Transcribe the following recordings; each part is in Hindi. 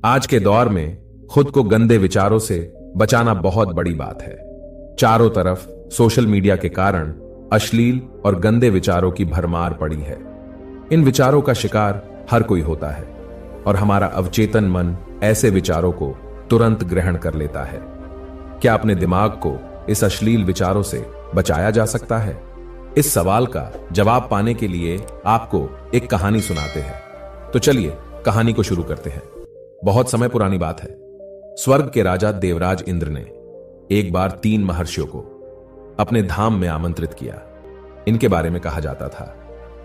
आज के दौर में खुद को गंदे विचारों से बचाना बहुत बड़ी बात है। चारों तरफ सोशल मीडिया के कारण अश्लील और गंदे विचारों की भरमार पड़ी है। इन विचारों का शिकार हर कोई होता है और हमारा अवचेतन मन ऐसे विचारों को तुरंत ग्रहण कर लेता है। क्या अपने दिमाग को इस अश्लील विचारों से बचाया जा सकता है? इस सवाल का जवाब पाने के लिए आपको एक कहानी सुनाते हैं। तो चलिए कहानी को शुरू करते हैं। बहुत समय पुरानी बात है। स्वर्ग के राजा देवराज इंद्र ने एक बार 3 महर्षियों को अपने धाम में आमंत्रित किया। इनके बारे में कहा जाता था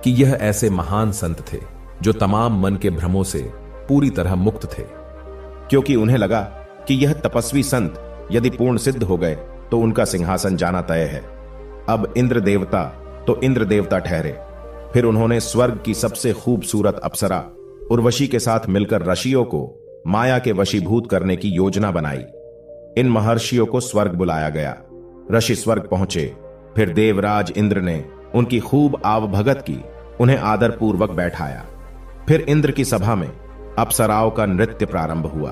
कि यह ऐसे महान संत थे जो तमाम मन के भ्रमों से पूरी तरह मुक्त थे, क्योंकि उन्हें लगा कि यह तपस्वी संत यदि पूर्ण सिद्ध हो गए तो उनका सिंहासन जाना तय है। अब इंद्र देवता तो इंद्र देवता ठहरे। फिर उन्होंने स्वर्ग की सबसे खूबसूरत अप्सरा उर्वशी के साथ मिलकर ऋषियों को माया के वशीभूत करने की योजना बनाई। इन महर्षियों को स्वर्ग बुलाया गया। ऋषि स्वर्ग पहुंचे। फिर देवराज इंद्र ने उनकी खूब आवभगत की, उन्हें आदरपूर्वक बैठाया। फिर इंद्र की सभा में अप्सराओं का नृत्य प्रारंभ हुआ।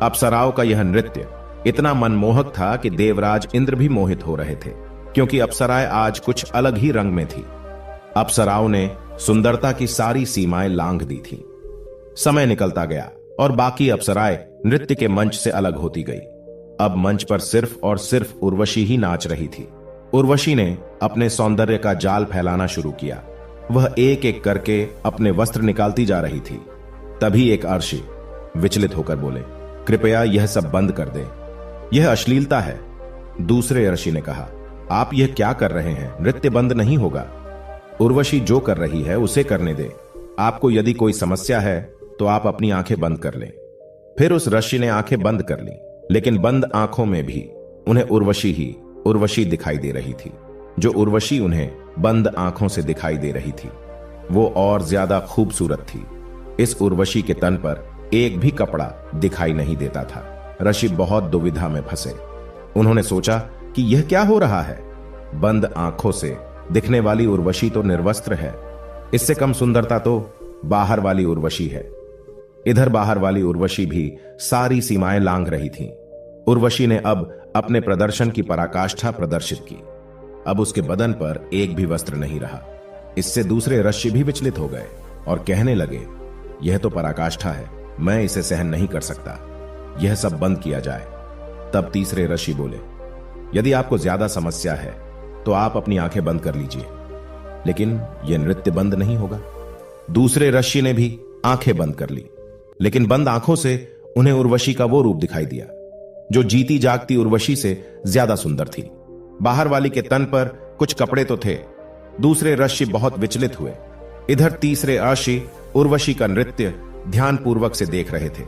अप्सराओं का यह नृत्य इतना मनमोहक था कि देवराज इंद्र भी मोहित हो रहे थे, क्योंकि अप्सराएं आज कुछ अलग ही रंग में थी। अप्सराओं ने सुंदरता की सारी सीमाएं लांघ दी थी। समय निकलता गया और बाकी अप्सराएं नृत्य के मंच से अलग होती गई। अब मंच पर सिर्फ और सिर्फ उर्वशी ही नाच रही थी। उर्वशी ने अपने सौंदर्य का जाल फैलाना शुरू किया। वह एक एक करके अपने वस्त्र निकालती जा रही थी। तभी एक अर्षि विचलित होकर बोले, कृपया यह सब बंद कर दें, यह अश्लीलता है। दूसरे ऋषि ने कहा, आप यह क्या कर रहे हैं? नृत्य बंद नहीं होगा। उर्वशी जो कर रही है उसे करने दे। आपको यदि कोई समस्या है तो आप अपनी आंखें बंद कर लें। फिर उस ऋषि ने आंखें बंद कर ली, लेकिन बंद आंखों में भी उन्हें उर्वशी ही उर्वशी दिखाई दे रही थी। जो उर्वशी उन्हें बंद आंखों से दिखाई दे रही थी वो और ज्यादा खूबसूरत थी। इस उर्वशी के तन पर एक भी कपड़ा दिखाई नहीं देता था। ऋषि बहुत दुविधा में फंसे। उन्होंने सोचा कि यह क्या हो रहा है? बंद आंखों से दिखने वाली उर्वशी तो निर्वस्त्र है। इससे कम सुंदरता तो बाहर वाली उर्वशी है। इधर बाहर वाली उर्वशी भी सारी सीमाएं लांघ रही थी। उर्वशी ने अब अपने प्रदर्शन की पराकाष्ठा प्रदर्शित की। अब उसके बदन पर एक भी वस्त्र नहीं रहा। इससे दूसरे ऋषि भी विचलित हो गए और कहने लगे, यह तो पराकाष्ठा है, मैं इसे सहन नहीं कर सकता, यह सब बंद किया जाए। तब तीसरे ऋषि बोले, यदि आपको ज्यादा समस्या है तो आप अपनी आंखें बंद कर लीजिए, लेकिन यह नृत्य बंद नहीं होगा। दूसरे ऋषि ने भी आंखें बंद कर ली, लेकिन बंद आंखों से उन्हें उर्वशी का वो रूप दिखाई दिया जो जीती जागती उर्वशी से ज्यादा सुंदर थी। बाहर वाली के तन पर कुछ कपड़े तो थे। दूसरे ऋषि बहुत विचलित हुए। इधर तीसरे ऋषि उर्वशी का नृत्य ध्यानपूर्वक से देख रहे थे।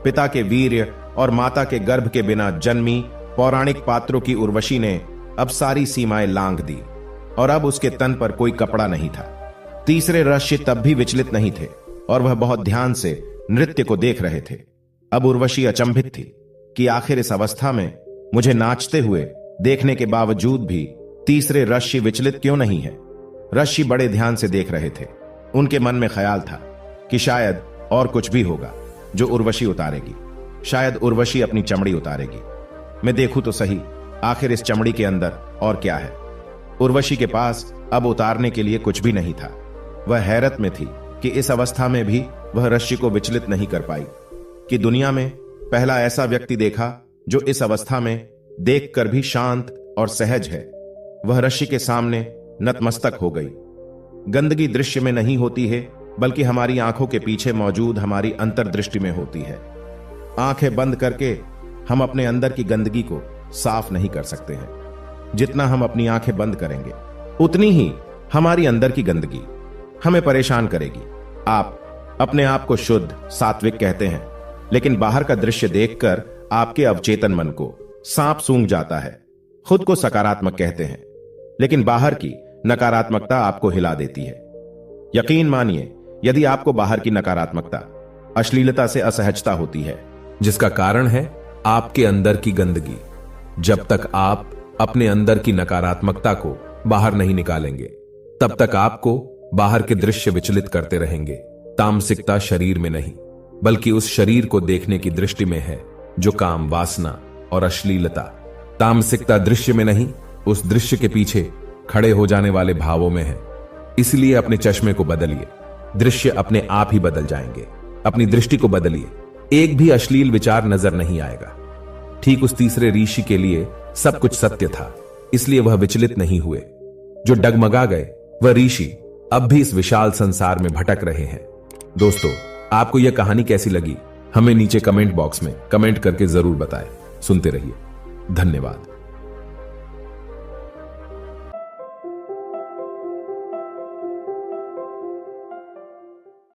पिता के वीर्य और माता के गर्भ के बिना जन्मी पौराणिक पात्रों की उर्वशी ने अब सारी सीमाएं लांघ दी और अब उसके तन पर कोई कपड़ा नहीं था। तीसरे ऋषि तब भी विचलित नहीं थे और वह बहुत ध्यान से नृत्य को देख रहे थे। अब उर्वशी अचंभित थी कि आखिर इस अवस्था में मुझे नाचते हुए देखने के बावजूद भी तीसरे ऋषि विचलित क्यों नहीं है? ऋषि बड़े ध्यान से देख रहे थे। उनके मन में ख्याल था कि शायद और कुछ भी होगा जो उर्वशी उतारेगी। शायद उर्वशी अपनी चमड़ी उतारेगी। मैं देखूं तो सही, आखिर इस चमड़ी के अंदर और क्या है? उर्वशी के पास अब उतारने के लिए कुछ भी नहीं था। वह हैरत में थी कि इस अवस्था में भी वह ऋषि को विचलित नहीं कर पाई कि दुनिया में पहला ऐसा व्यक्ति देखा जो इस अवस्था में देखकर भी शांत और सहज है। वह ऋषि के सामने नतमस्तक हो गई। गंदगी दृश्य में नहीं होती है, बल्कि हमारी आंखों के पीछे मौजूद हमारी अंतर्दृष्टि में होती है। आंखें बंद करके हम अपने अंदर की गंदगी को साफ नहीं कर सकते हैं। जितना हम अपनी आंखें बंद करेंगे उतनी ही हमारी अंदर की गंदगी हमें परेशान करेगी। आप अपने आप को शुद्ध सात्विक कहते हैं, लेकिन बाहर का दृश्य देखकर आपके अवचेतन मन को सांप सूंघ जाता है। खुद को सकारात्मक कहते हैं, लेकिन बाहर की नकारात्मकता आपको हिला देती है। यकीन मानिए, यदि आपको बाहर की नकारात्मकता, अश्लीलता से असहजता होती है, जिसका कारण है आपके अंदर की गंदगी, जब तक आप अपने अंदर की नकारात्मकता को बाहर नहीं निकालेंगे, तब तक आपको बाहर के दृश्य विचलित करते रहेंगे। तामसिकता शरीर में नहीं, बल्कि उस शरीर को देखने की दृष्टि में है जो काम, वासना और अश्लीलता, तामसिकता दृश्य में नहीं, उस दृश्य के पीछे खड़े हो जाने वाले भावों में है। इसलिए अपने चश्मे को बदलिए, दृश्य अपने आप ही बदल जाएंगे। अपनी दृष्टि को बदलिए, एक भी अश्लील विचार नजर नहीं आएगा। ठीक उस तीसरे ऋषि के लिए सब कुछ सत्य था, इसलिए वह विचलित नहीं हुए। जो डगमगा गए वह ऋषि अब भी इस विशाल संसार में भटक रहे हैं। दोस्तों, आपको यह कहानी कैसी लगी हमें नीचे कमेंट बॉक्स में कमेंट करके जरूर बताएं। सुनते रहिए। धन्यवाद।